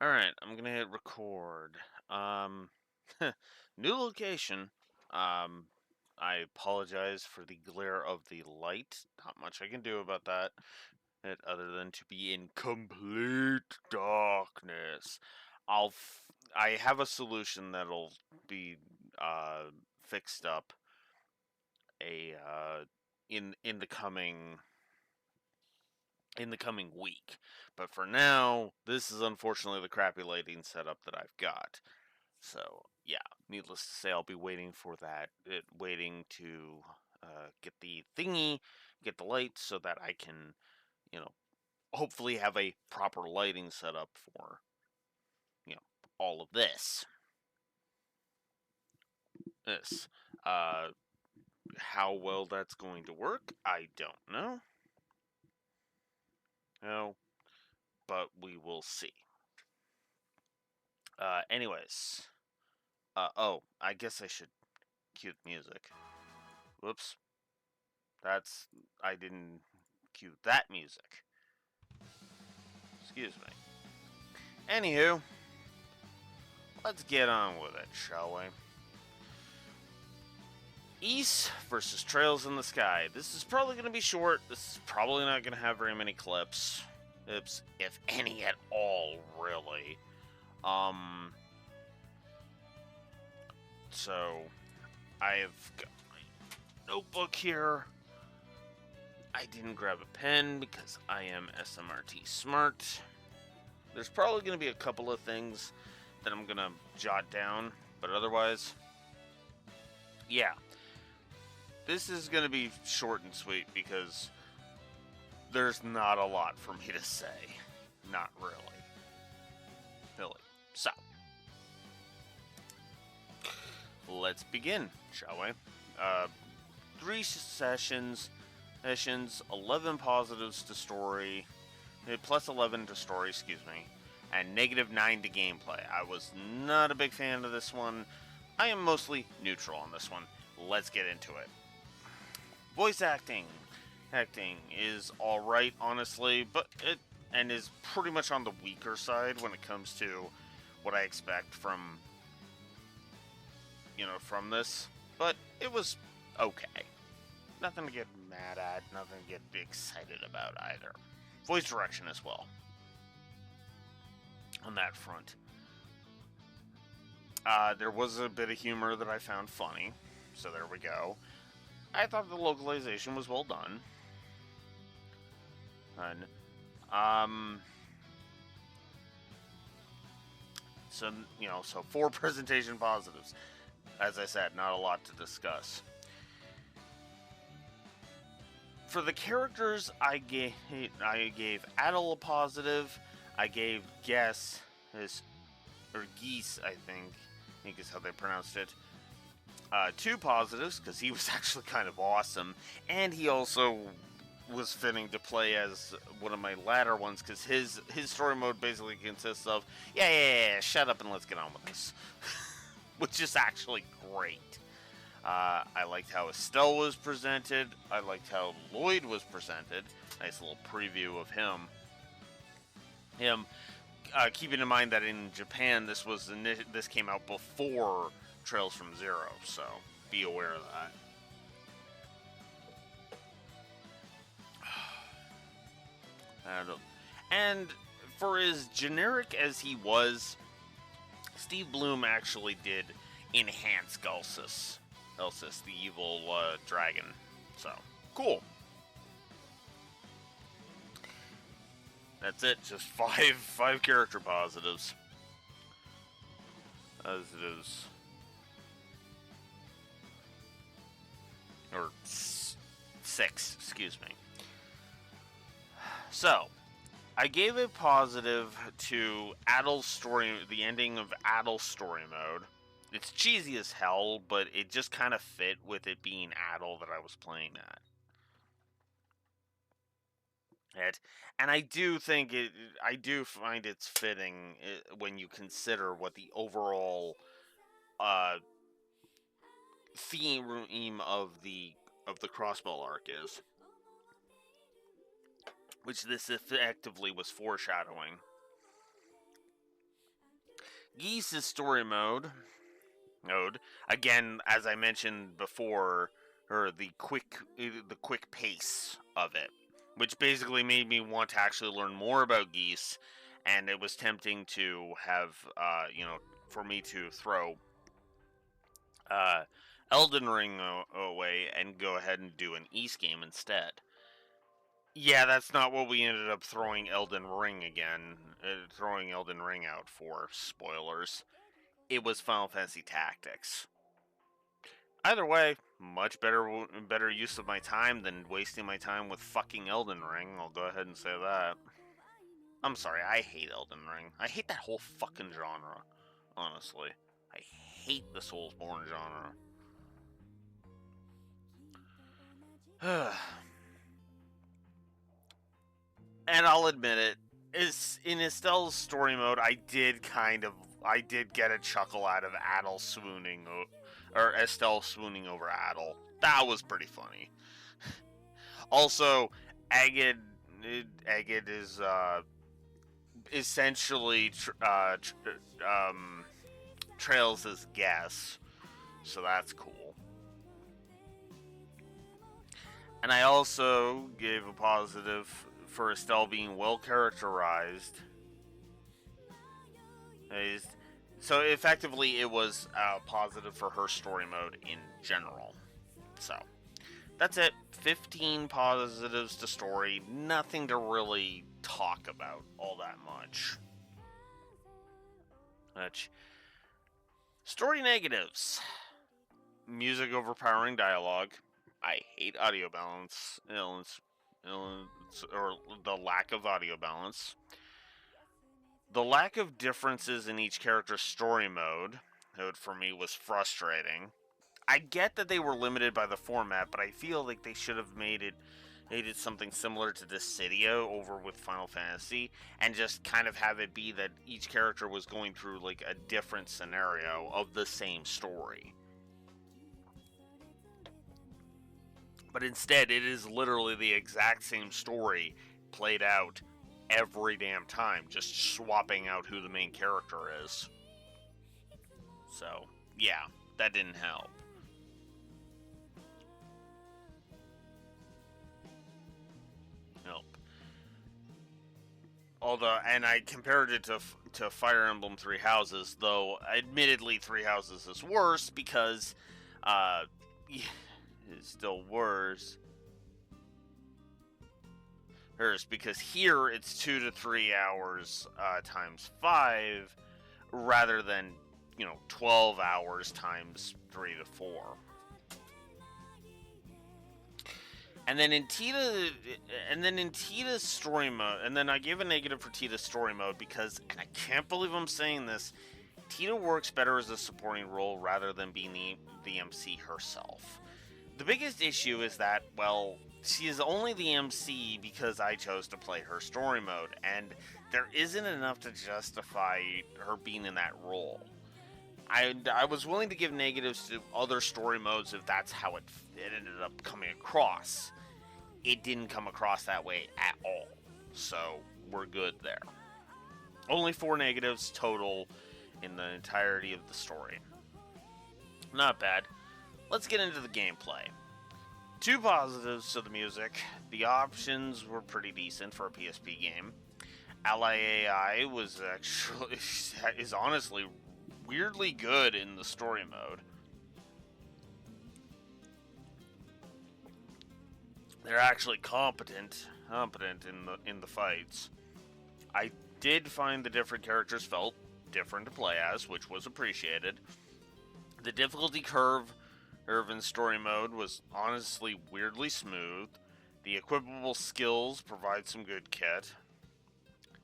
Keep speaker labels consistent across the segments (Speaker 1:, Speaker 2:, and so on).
Speaker 1: Alright, I'm gonna hit record. Um, new location. Um, I apologize for the glare of the light. Not much I can do about that, other than to be in complete darkness. I have a solution that'll be fixed up a in the coming week. But for now, this is unfortunately the crappy lighting setup that I've got. So yeah, needless to say, I'll be waiting for that. Waiting to get the thingy, get the light, so that I can, you know, hopefully have a proper lighting setup for, all of this. This. Uh, how well that's going to work, I don't know. No, but we will see. Anyways. Oh, I guess I should cue the music. Whoops. That's. I didn't cue that music. Excuse me. Anywho, let's get on with it, shall we? East versus Trails in the Sky. This is probably going to be short. This is probably not going to have very many clips. If any at all, really. Um. So, I've got my notebook here. I didn't grab a pen because I am SMRT smart. There's probably going to be a couple of things that I'm going to jot down, but otherwise, yeah. This is going to be short and sweet because there's not a lot for me to say. Not really. Really. So, let's begin, shall we? Uh, 3 sessions, 11 positives to story, plus 11 to story, excuse me, and -9 to gameplay. I was not a big fan of this one. I am mostly neutral on this one. Let's get into it. Voice acting. Acting is alright, honestly, but it is pretty much on the weaker side when it comes to what I expect from from this. But it was okay. Nothing to get mad at, nothing to get excited about either. Voice direction as well. On that front. There was a bit of humor that I found funny, so there we go. I thought the localization was well done. And, so 4 presentation positives. As I said, not a lot to discuss. For the characters, I gave Adel a positive. I gave Geese, I think is how they pronounced it. 2 positives because he was actually kind of awesome, and he also was fitting to play as one of my latter ones because his story mode basically consists of yeah, shut up and let's get on with this, which is actually great. I liked how Estelle was presented. I liked how Lloyd was presented. Nice little preview of him. Keeping in mind that in Japan this came out before Trails from Zero, so be aware of that. And for as generic as he was, Steve Bloom actually did enhance Galsus, the evil dragon. So, cool. That's it. Just five character positives. As it is. Or 6, excuse me. So, I gave a positive to Adel's story, the ending of Adel's story mode. It's cheesy as hell, but it just kind of fit with it being Adel that I was playing at. And I do find it's fitting when you consider what the overall theme of the crossbow arc is, which this effectively was foreshadowing. Geese's story mode, again, as I mentioned before, or the quick pace of it, which basically made me want to actually learn more about Geese, and it was tempting to have, for me to throw Elden Ring away and go ahead and do an East game instead. Yeah, that's not what we ended up throwing Elden Ring out for. Spoilers. It was Final Fantasy Tactics. Either way, much better use of my time than wasting my time with fucking Elden Ring. I'll go ahead and say that. I'm sorry, I hate Elden Ring. I hate that whole fucking genre. Honestly, I hate the Soulsborne genre. And I'll admit it, is in Estelle's story mode, I did get a chuckle out of Adel swooning, or Estelle swooning over Adel. That was pretty funny. Also, Agid is essentially Trails' guess, so that's cool. And I also gave a positive for Estelle being well characterized. So effectively, it was positive for her story mode in general. So that's it. 15 positives to story. Nothing to really talk about all that much. Story negatives. Music overpowering dialogue. I hate audio balance. Or the lack of audio balance. The lack of differences in each character's story mode, for me, was frustrating. I get that they were limited by the format, but I feel like they should have made it something similar to Dissidia over with Final Fantasy, and just kind of have it be that each character was going through like a different scenario of the same story. But instead, it is literally the exact same story played out every damn time, just swapping out who the main character is. So, yeah, that didn't help. Although, and I compared it to Fire Emblem Three Houses, though admittedly Three Houses is worse because, it's still worse. Because here it's 2 to 3 hours times 5, rather than 12 hours times 3 to 4. And then in Tita's story mode, and then I gave a negative for Tita's story mode because, and I can't believe I'm saying this, Tita works better as a supporting role rather than being the MC herself. The biggest issue is that, well, she is only the MC because I chose to play her story mode, and there isn't enough to justify her being in that role. I was willing to give negatives to other story modes if that's how it ended up coming across. It didn't come across that way at all, so we're good there. Only 4 negatives total in the entirety of the story. Not bad. Let's get into the gameplay. 2 positives to the music. The options were pretty decent for a PSP game. Ally AI is honestly weirdly good in the story mode. They're actually competent in the fights. I did find the different characters felt different to play as, which was appreciated. The difficulty curve in story mode was honestly weirdly smooth. The equipable skills provide some good kit.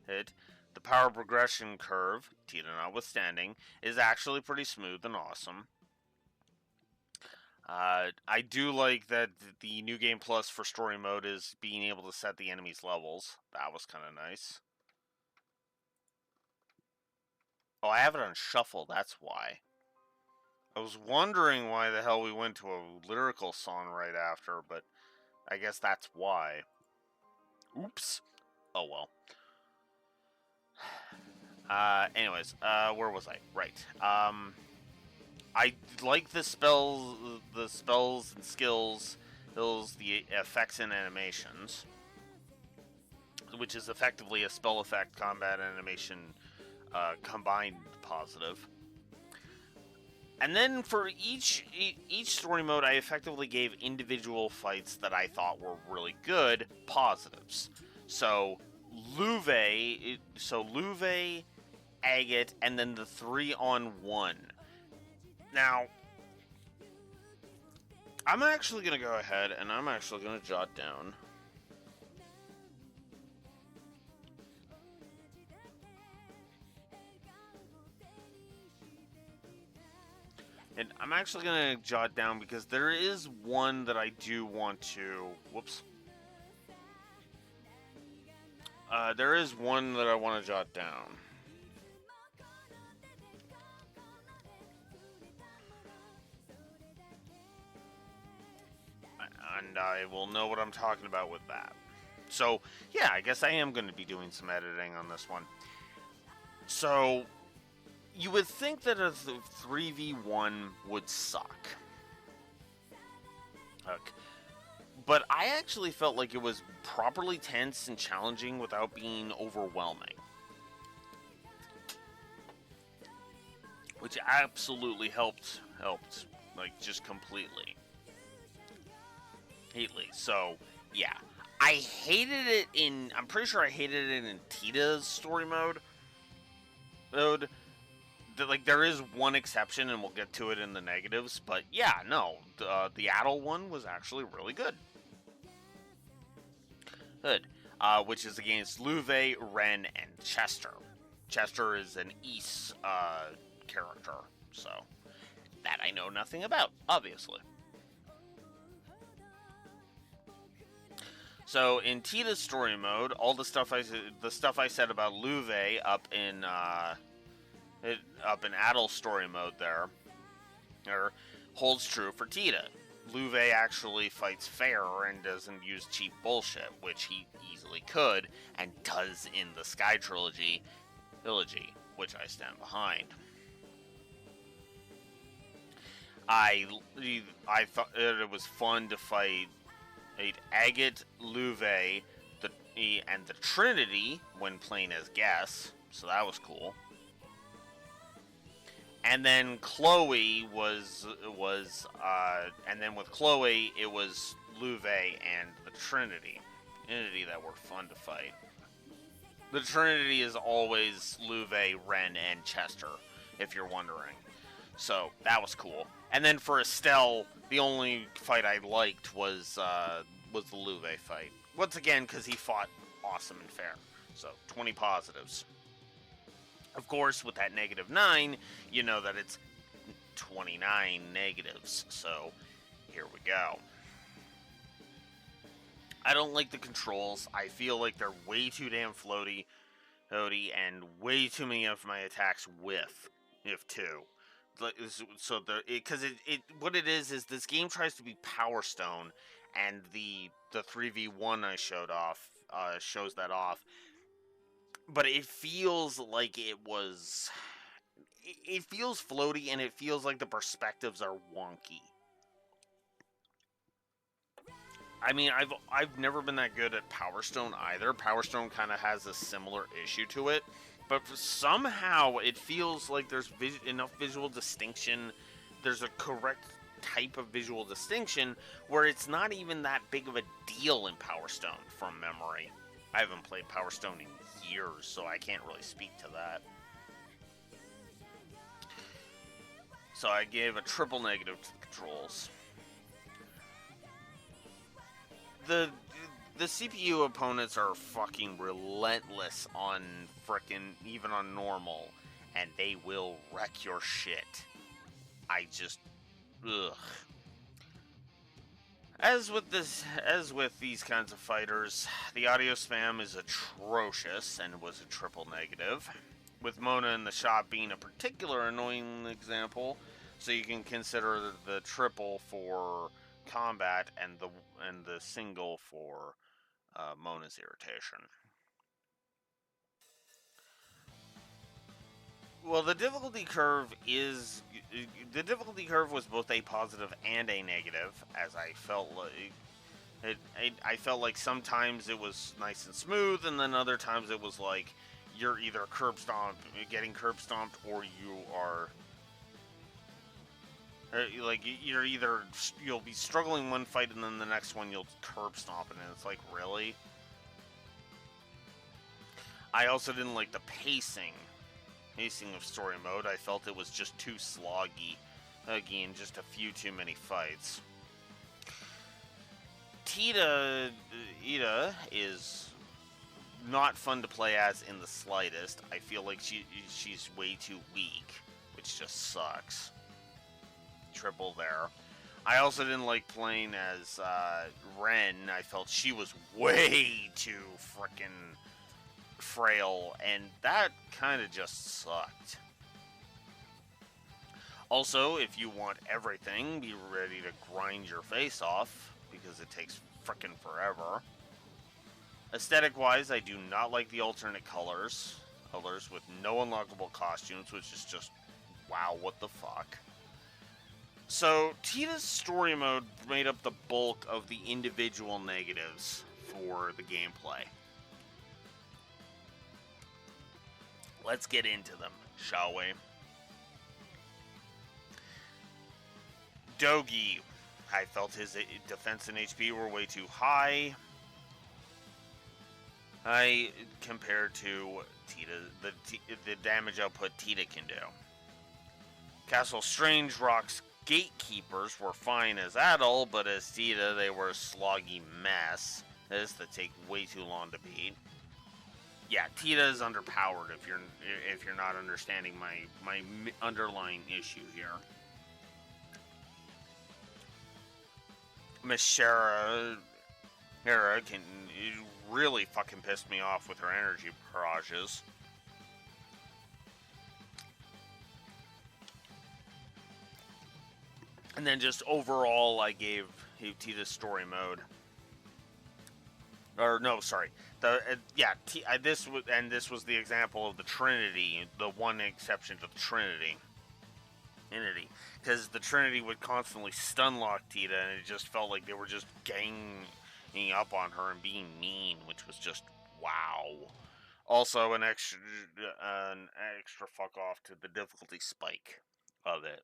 Speaker 1: The power progression curve, Tita notwithstanding, is actually pretty smooth and awesome. I do like that the New Game Plus for story mode is being able to set the enemy's levels. That was kind of nice. Oh, I have it on shuffle, that's why. I was wondering why the hell we went to a lyrical song right after, but I guess that's why. Oops. Oh well. Where was I? Right. I like the spells and skills, the effects and animations, which is effectively a spell effect combat animation combined positive. And then for each story mode, I effectively gave individual fights that I thought were really good positives. So Louve, Agate, and then the 3-on-1. Now, I'm actually going to go ahead and I'm actually going to jot down. And I'm actually going to jot down because there is one that I do want to... Whoops. There is one that I want to jot down. And I will know what I'm talking about with that. So, yeah, I guess I am going to be doing some editing on this one. So, you would think that a 3v1 would suck. Okay. But I actually felt like it was properly tense and challenging without being overwhelming. Which absolutely helped, like, just completely. So, yeah. I hated it in... I'm pretty sure I hated it in Tita's story mode. Like, there is one exception, and we'll get to it in the negatives, but yeah, no. The Adel one was actually really good. Which is against Louve, Ren, and Chester. Chester is an Ys character, so that I know nothing about, obviously. So in Tita's story mode, all the stuff I said about Louve up in Adel's story mode there holds true for Tita. Louve actually fights fair and doesn't use cheap bullshit, which he easily could and does in the Sky Trilogy, which I stand behind. I thought it was fun to fight Agate, Louve, and the Trinity when playing as Guess, so that was cool. And then Chloe and then with Chloe it was Louve and the Trinity that were fun to fight. The Trinity is always Louve, Ren, and Chester, if you're wondering. So that was cool. And then for Estelle, the only fight I liked was the Louve fight. Once again, because he fought awesome and fair. So 20 positives. Of course, with that -9, you know that it's 29 negatives. So here we go. I don't like the controls. I feel like they're way too damn floaty, and way too many of my attacks whiff, if two. So because what it is this game tries to be Power Stone, and the 3v1 I showed off shows that off. But it feels like it feels floaty, and it feels like the perspectives are wonky. I mean, I've never been that good at Power Stone either. Power Stone kind of has a similar issue to it, but somehow it feels like there's enough visual distinction. There's a correct type of visual distinction where it's not even that big of a deal in Power Stone from memory. I haven't played Power Stone in years, so I can't really speak to that. So I gave a triple negative to the controls. The CPU opponents are fucking relentless on even on normal, and they will wreck your shit. Ugh. As with these kinds of fighters, the audio spam is atrocious and was a triple negative, with Mona in the shop being a particular annoying example, so you can consider the triple for combat and the single for Mona's irritation. Well, the difficulty curve was both a positive and a negative, as I felt like I felt like sometimes it was nice and smooth, and then other times it was like you're either getting curb stomped, or you are like you'll be struggling one fight, and then the next one you'll curb stomp, and it's like, really. I also didn't like the pacing of story mode. I felt it was just too sloggy. Again, just a few too many fights. Ida is not fun to play as in the slightest. I feel like she's way too weak, which just sucks. Triple there. I also didn't like playing as Ren. I felt she was way too frickin' frail, and that kind of just sucked. Also, if you want everything, be ready to grind your face off, because it takes frickin' forever. Aesthetic-wise, I do not like the alternate colors with no unlockable costumes, which is just, wow, what the fuck. So, Tita's story mode made up the bulk of the individual negatives for the gameplay. Let's get into them, shall we? Dogi. I felt his defense and HP were way too high. Compared to Tita, the damage output Tita can do. Castle Strange Rock's gatekeepers were fine as adult, but as Tita, they were a sloggy mess. That take way too long to beat. Yeah, Tita is underpowered if you're not understanding my underlying issue here. Miss Shara can really fucking piss me off with her energy barrages. And then just overall, I gave Tita's story mode. Or no, sorry. This was the example of the Trinity, the one exception to the Trinity. Because the Trinity would constantly stun lock Tita, and it just felt like they were just ganging up on her and being mean, which was just wow. Also, an extra fuck off to the difficulty spike of it,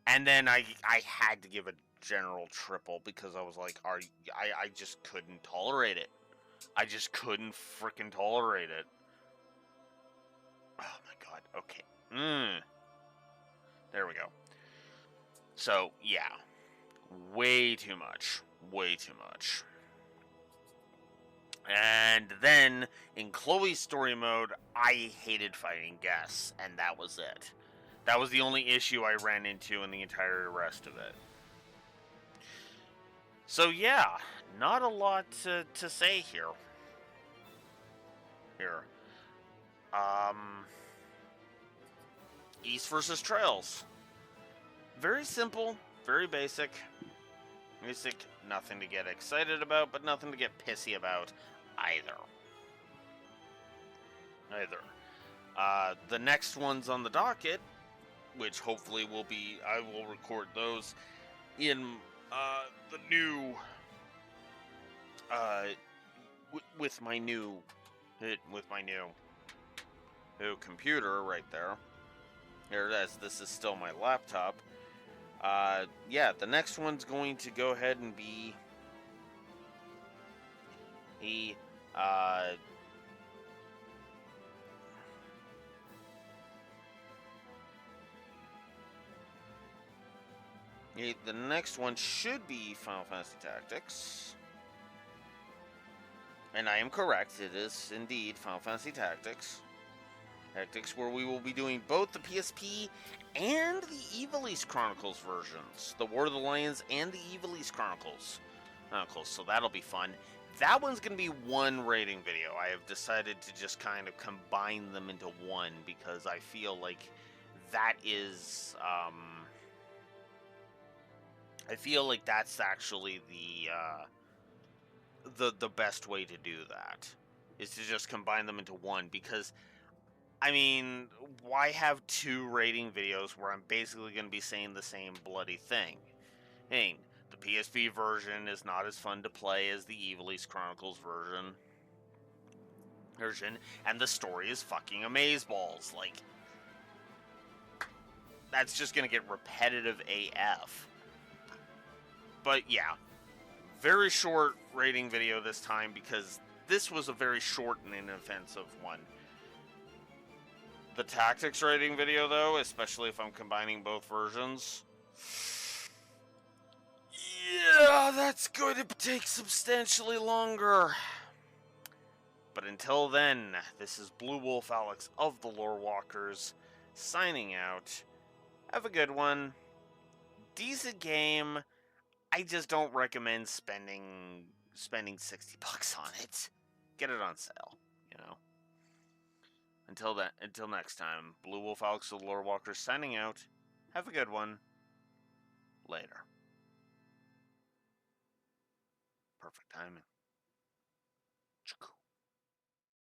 Speaker 1: And then I had to give a general triple, because I was like, I just couldn't tolerate it. I just couldn't freaking tolerate it. Oh my god. Okay. There we go. So, yeah. Way too much. Way too much. And then, in Chloe's story mode, I hated fighting guests, and that was it. That was the only issue I ran into in the entire rest of it. So, yeah. Not a lot to say here. East versus Trails. Very simple, very basic. Nothing to get excited about, but nothing to get pissy about either. The next ones on the docket, which hopefully I will record those in the new, with my new computer right there. Here, as this is still my laptop. The next one's going to go ahead and be the next one should be Final Fantasy Tactics. And I am correct, it is indeed Final Fantasy Tactics, where we will be doing both the PSP and the Ivalice Chronicles versions. The War of the Lions and the Ivalice Chronicles. So that'll be fun. That one's going to be one rating video. I have decided to just kind of combine them into one, because I feel like that is... I feel like that's actually the best way to do that. is to just combine them into one, because, I mean, why have 2 rating videos where I'm basically going to be saying the same bloody thing? Hey, the PSP version is not as fun to play as the Evil East Chronicles version, and the story is fucking amazeballs. Like, that's just gonna get repetitive AF. But yeah, very short rating video this time, because this was a very short and inoffensive one. The tactics rating video, though, especially if I'm combining both versions, yeah, that's going to take substantially longer. But until then, this is Blue Wolf Alex of the Lore Walkers, signing out. Have a good one. Decent game. I just don't recommend spending $60 on it. Get it on sale, you know. Until next time, Blue Wolf Alex of the Lore Walkers signing out. Have a good one. Later. Perfect timing.